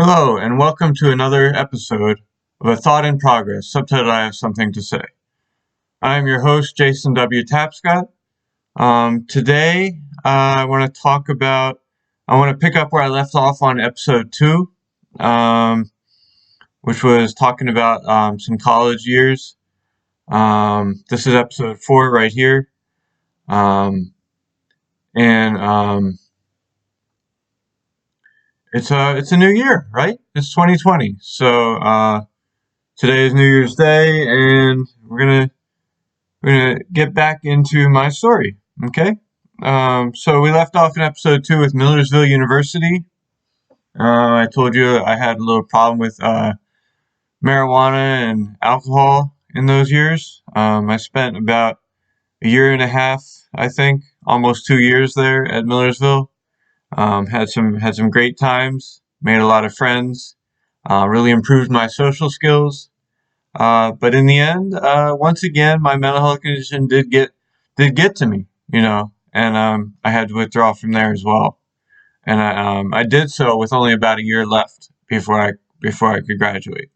Hello, and welcome to another episode of A Thought in Progress, subtitled I Have Something to Say. I am your host, Jason W. Tapscott. Today, I want to pick up where I left off on episode 2, which was talking about some college years. This is episode 4 right here. Um, and it's a new year, right? It's 2020. So today is New Year's Day, and we're gonna get back into my story. Okay. So we left off in episode 2 with Millersville University. I told you I had a little problem with marijuana and alcohol in those years. I spent about a year and a half, I think, almost 2 years there at Millersville. Had some great times. Made a lot of friends. Really improved my social skills. But in the end, once again, my mental health condition did get to me, and I had to withdraw from there as well. And I did so with only about a year left before I could graduate.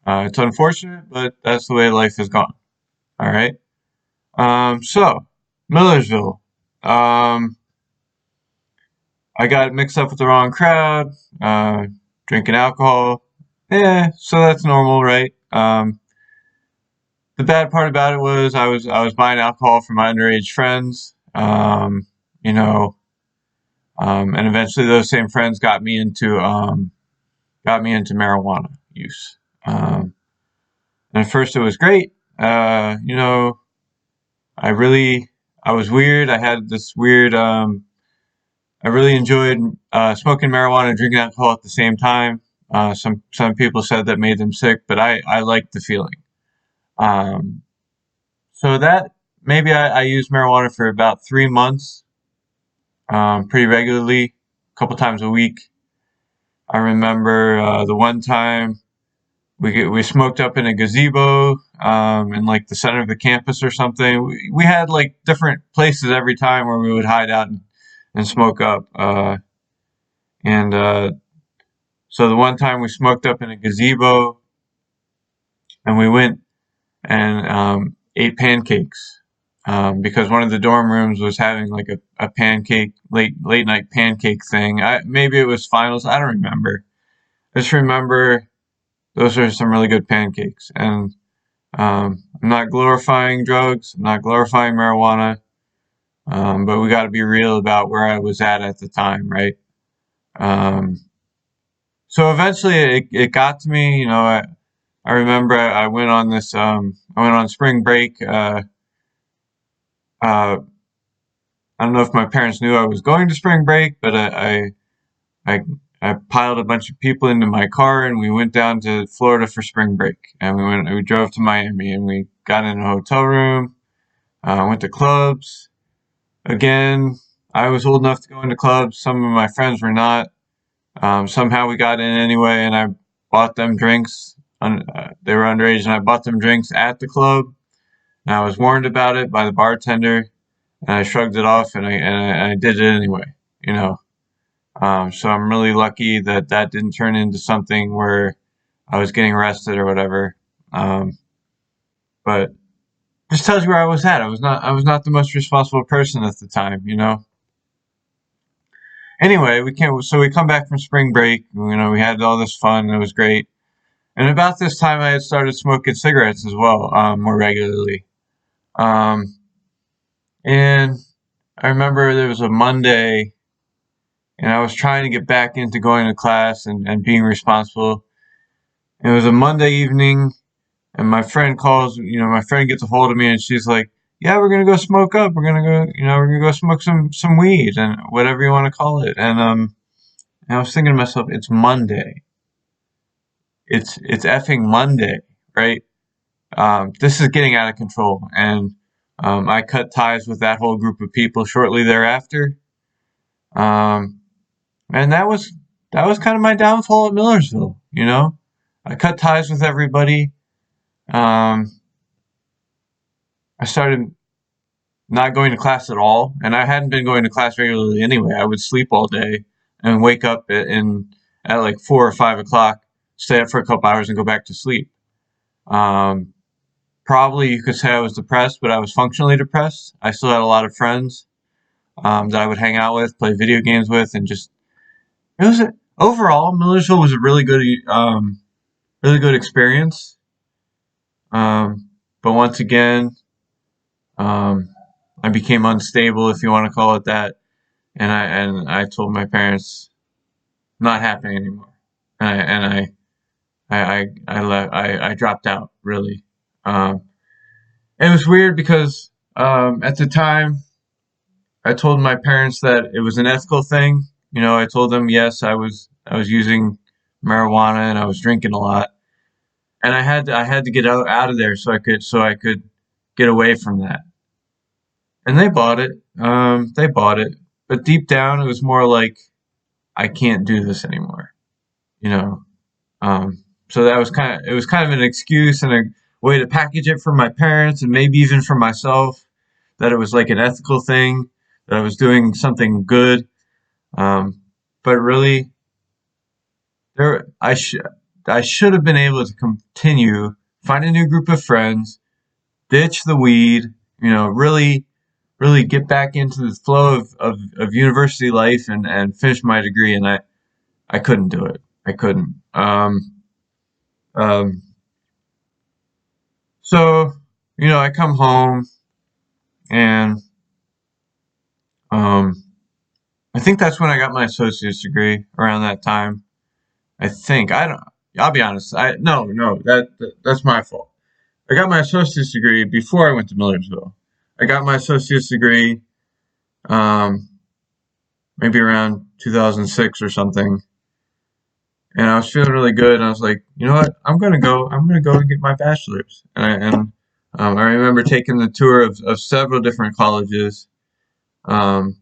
It's unfortunate, but that's the way life has gone. All right. So Millersville. I got mixed up with the wrong crowd. Drinking alcohol. Yeah, so that's normal, right? The bad part about it was I was buying alcohol from my underage friends, you know, and eventually those same friends got me into marijuana use. And at first it was great. I really I was weird. I had this weird. I really enjoyed smoking marijuana and drinking alcohol at the same time. Some people said that made them sick, but I liked the feeling. Um, So that maybe I used marijuana for about 3 months, pretty regularly, a couple times a week. I remember the one time we smoked up in a gazebo in like the center of the campus or something. We had like different places every time where we would hide out and smoke up. And So the one time we smoked up in a gazebo and we went and ate pancakes because one of the dorm rooms was having like a pancake late night pancake thing. Maybe it was finals. I don't remember. I just remember those are some really good pancakes. And I'm not glorifying drugs. I'm not glorifying marijuana. But we got to be real about where I was at the time, right? Um, so eventually it got to me. I remember I went on I went on spring break. Uh, I don't know if my parents knew I was going to spring break, but I, I piled a bunch of people into my car and we went down to Florida for spring break. And we drove to Miami and we got in a hotel room, went to clubs. Again, I was old enough to go into clubs. Some of my friends were not. Somehow we got in anyway and I bought them drinks. They were underage and I bought them drinks at the club. And I was warned about it by the bartender and I shrugged it off and I did it anyway, you know. So I'm really lucky that that didn't turn into something where I was getting arrested or whatever. Um, but just tells you where I was at. I was not the most responsible person at the time, you know. Anyway, we come back from spring break. We had all this fun. It was great. And about this time, I had started smoking cigarettes as well, more regularly. Um, and I remember there was a Monday and I was trying to get back into going to class and being responsible. It was a Monday evening, and my friend gets a hold of me, and she's like, "Yeah, we're gonna go smoke up. We're gonna go smoke some weed and whatever you want to call it." And I was thinking to myself, it's Monday. It's effing Monday, right? This is getting out of control, and I cut ties with that whole group of people shortly thereafter. Um, And that was kind of my downfall at Millersville, you know. I cut ties with everybody. Um, I started not going to class at all, and I hadn't been going to class regularly anyway. I would sleep all day and wake up at like 4 or 5 o'clock, stay up for a couple hours, and go back to sleep. Um, Probably you could say I was depressed, but I was functionally depressed. I still had a lot of friends that I would hang out with, play video games with, and just it was overall Millersville was a really good experience. But once again, um, I became unstable, if you want to call it that, and I told my parents not happening anymore, and I dropped out really. Um, it was weird because at the time I told my parents that it was an ethical thing. You know, I told them yes, I was using marijuana and I was drinking a lot, and I had to get out of there so I could get away from that. And they bought it. They bought it, but deep down it was more like I can't do this anymore. You know, so that was kind of an excuse and a way to package it for my parents and maybe even for myself that it was like an ethical thing that I was doing something good. Um, but really, there I should have been able to continue, find a new group of friends, ditch the weed, really get back into the flow of university life and finish my degree. And I couldn't do it. I couldn't. Um, so, I come home and um, I think that's when I got my associate's degree around that time. I think. I don't, I'll be honest. No, that's my fault. I got my associate's degree before I went to Millersville. I got my associate's degree um, maybe around 2006 or something. And I was feeling really good. And I was like, you know what? I'm gonna go and get my bachelor's. I remember taking the tour of several different colleges. Um,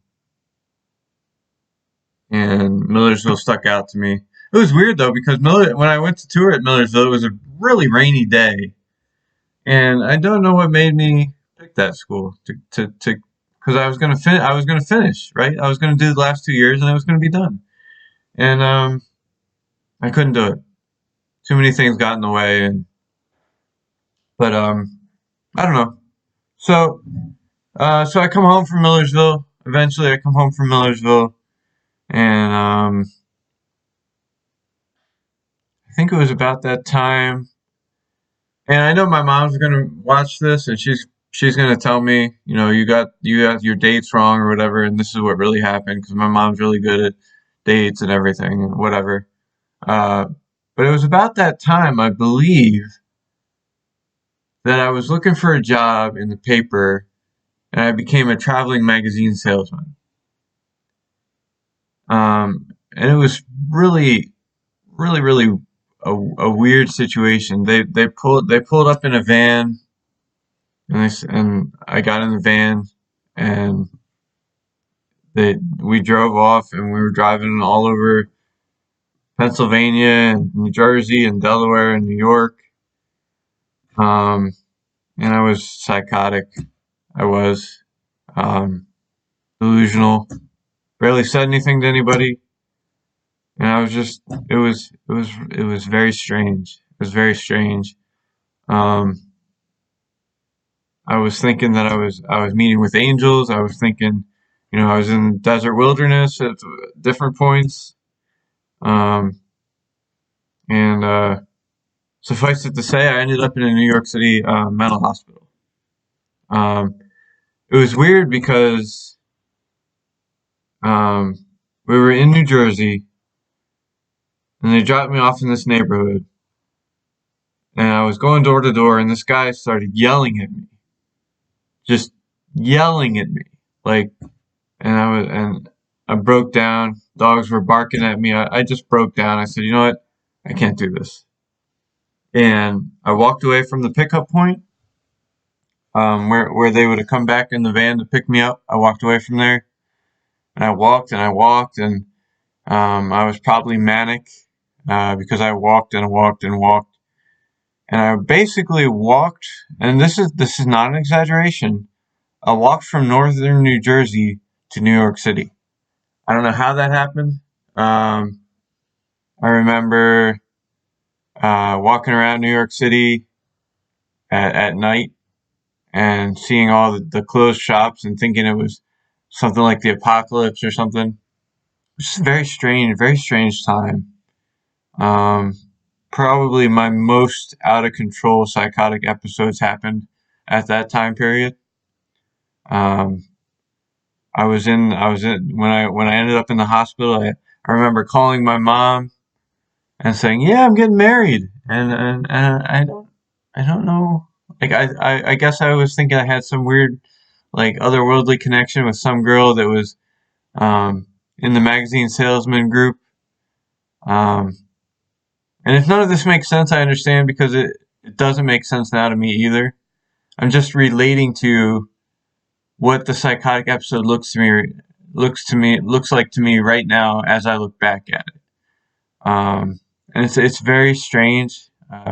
and Millersville stuck out to me. It was weird though because when I went to tour at Millersville, it was a really rainy day, and I don't know what made me pick that school to because I was gonna finish, right. I was gonna do the last 2 years and I was gonna be done, and I couldn't do it. Too many things got in the way, but I don't know. So so I come home from Millersville. Eventually, I come home from Millersville, and I think it was about that time. And I know my mom's gonna watch this, and she's gonna tell me, you got your dates wrong or whatever, and this is what really happened because my mom's really good at dates and everything and whatever. Uh, but it was about that time, I believe, that I was looking for a job in the paper, and I became a traveling magazine salesman. And it was really, really a weird situation. They pulled up in a van, and I got in the van, and we drove off, and we were driving all over Pennsylvania and New Jersey and Delaware and New York. Um, and I was psychotic. I was delusional. Barely said anything to anybody, and I was just. It was very strange. It was very strange. Um, I was thinking that I was meeting with angels. I was thinking, I was in the desert wilderness at different points. Um, and Suffice it to say, I ended up in a New York City mental hospital. Um, it was weird because um, we were in New Jersey, and they dropped me off in this neighborhood, and I was going door to door, and this guy started yelling at me, just yelling at me, like, and I broke down. Dogs were barking at me. I just broke down. I said, you know what? I can't do this. And I walked away from the pickup point, where they would have come back in the van to pick me up. I walked away from there, and I walked, and I was probably manic because I walked and walked and walked, and I basically walked. And this is not an exaggeration. I walked from northern New Jersey to New York City. I don't know how that happened. Um, I remember walking around New York City at night and seeing all the closed shops and thinking it was something like the apocalypse or something. It's a very strange time. Um, Probably my most out of control psychotic episodes happened at that time period. Um, I was in when I ended up in the hospital. I remember calling my mom and saying, "Yeah, I'm getting married," and I don't know. Like I guess I was thinking I had some weird like otherworldly connection with some girl that was in the magazine salesman group. Um, and if none of this makes sense, I understand because it doesn't make sense now to me either. I'm just relating to what the psychotic episode looks like to me right now as I look back at it. And it's very strange.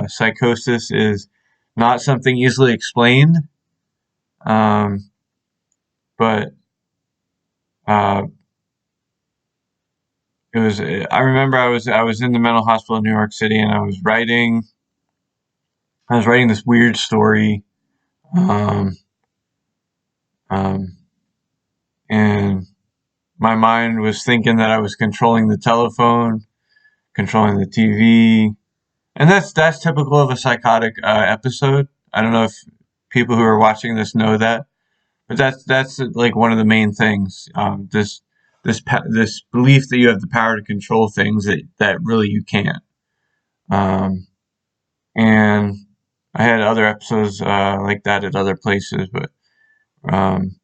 Psychosis is not something easily explained, um, but uh, it was. I remember I was in the mental hospital in New York City, and I was writing this weird story, um, um, and my mind was thinking that I was controlling the telephone, controlling the TV, and that's typical of a psychotic episode. I don't know if people who are watching this know that, but that's like one of the main things. This belief that you have the power to control things that really you can't. Um, and I had other episodes like that at other places, but um,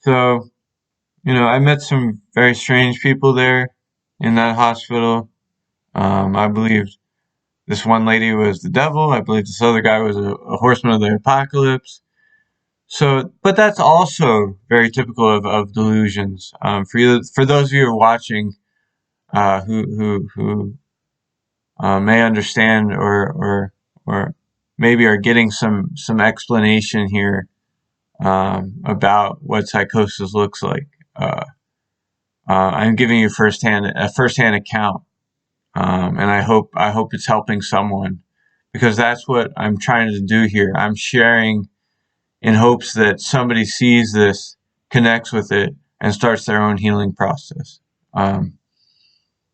so I met some very strange people there in that hospital. I believed this one lady was the devil. I believed this other guy was a horseman of the apocalypse. So, but that's also very typical of delusions. For those of you who are watching, who may understand or maybe are getting some explanation here about what psychosis looks like. I'm giving you a firsthand account, and I hope it's helping someone because that's what I'm trying to do here. I'm sharing in hopes that somebody sees this, connects with it, and starts their own healing process. Um,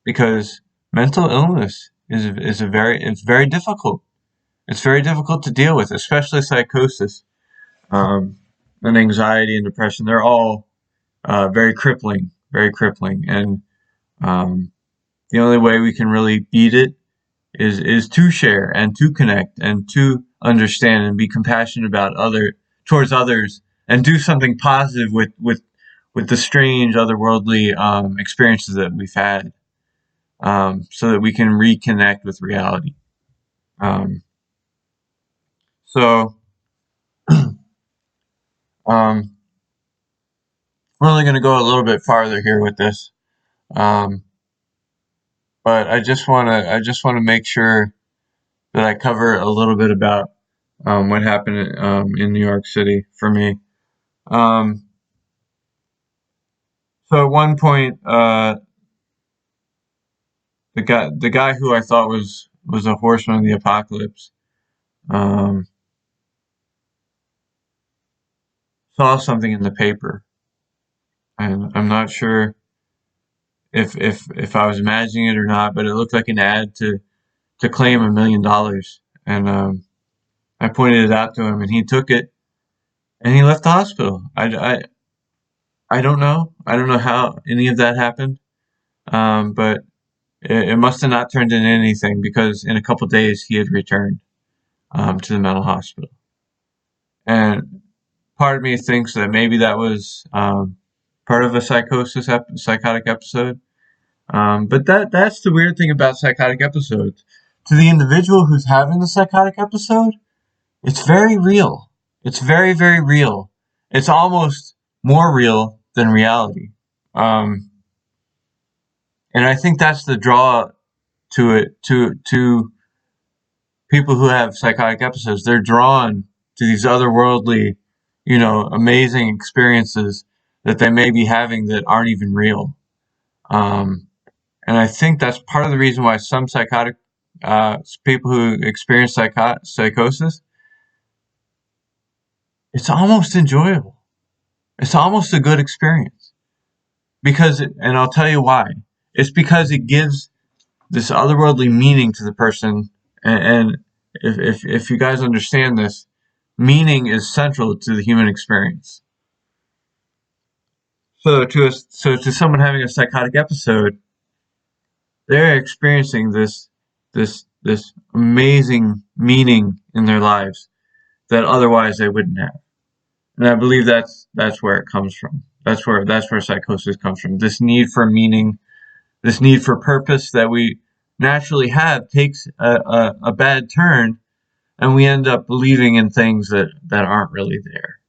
because mental illness it's very difficult. It's very difficult to deal with, especially psychosis, and anxiety and depression. They're all very crippling, and um, the only way we can really beat it is to share and to connect and to understand and be compassionate about towards others and do something positive with the strange otherworldly experiences that we've had, so that we can reconnect with reality. Um, so um, we're only going to go a little bit farther here with this, um, but I just want to make sure that I cover a little bit about what happened in New York City for me. Um, so at one point, the guy who I thought was a horseman of the apocalypse, um, saw something in the paper, and I'm not sure if I was imagining it or not, but it looked like an ad to claim $1 million, and I pointed it out to him, and he took it, and he left the hospital. I don't know how any of that happened, but it must have not turned into anything because in a couple of days he had returned to the mental hospital. And part of me thinks that maybe that was part of a psychotic episode. But that's the weird thing about psychotic episodes. To the individual who's having the psychotic episode, it's very real. It's very real. It's almost more real than reality. Um, and I think that's the draw to it to people who have psychotic episodes. They're drawn to these otherworldly, amazing experiences that they may be having that aren't even real. Um, And I think that's part of the reason why some psychotic people who experience psychosis, it's almost enjoyable. It's almost a good experience and I'll tell you why. It's because it gives this otherworldly meaning to the person, and if you guys understand this, meaning is central to the human experience. So to someone having a psychotic episode, they're experiencing this amazing meaning in their lives that otherwise they wouldn't have. And I believe that's where it comes from. That's where psychosis comes from. This need for meaning, this need for purpose that we naturally have takes a bad turn, and we end up believing in things that aren't really there,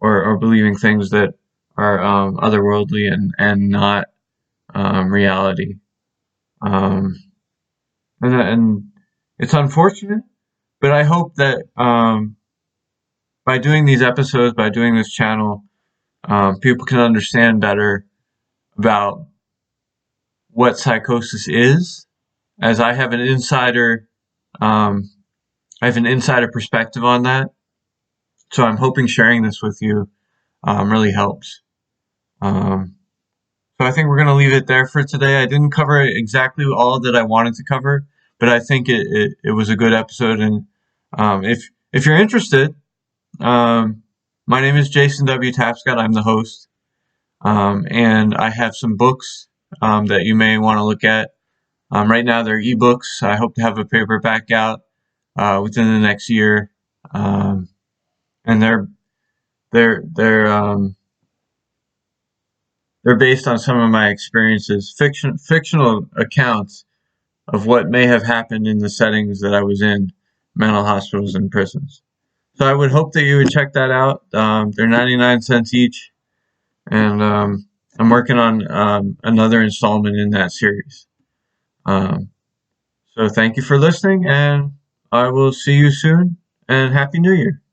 or believing things that are otherworldly and not reality. Um, and it's unfortunate, but I hope that by doing these episodes, by doing this channel, people can understand better about what psychosis is, as I have an insider perspective on that. So I'm hoping sharing this with you really helps. So I think we're going to leave it there for today. I didn't cover exactly all that I wanted to cover, but I think it was a good episode. And if you're interested, my name is Jason W. Tapscott. I'm the host. And I have some books that you may want to look at. Right now they're ebooks. I hope to have a paperback out within the next year. And they're based on some of my experiences, fictional accounts of what may have happened in the settings that I was in, mental hospitals and prisons. So I would hope that you would check that out. They're 99 cents each, and I'm working on another installment in that series. So thank you for listening, and I will see you soon, and Happy New Year.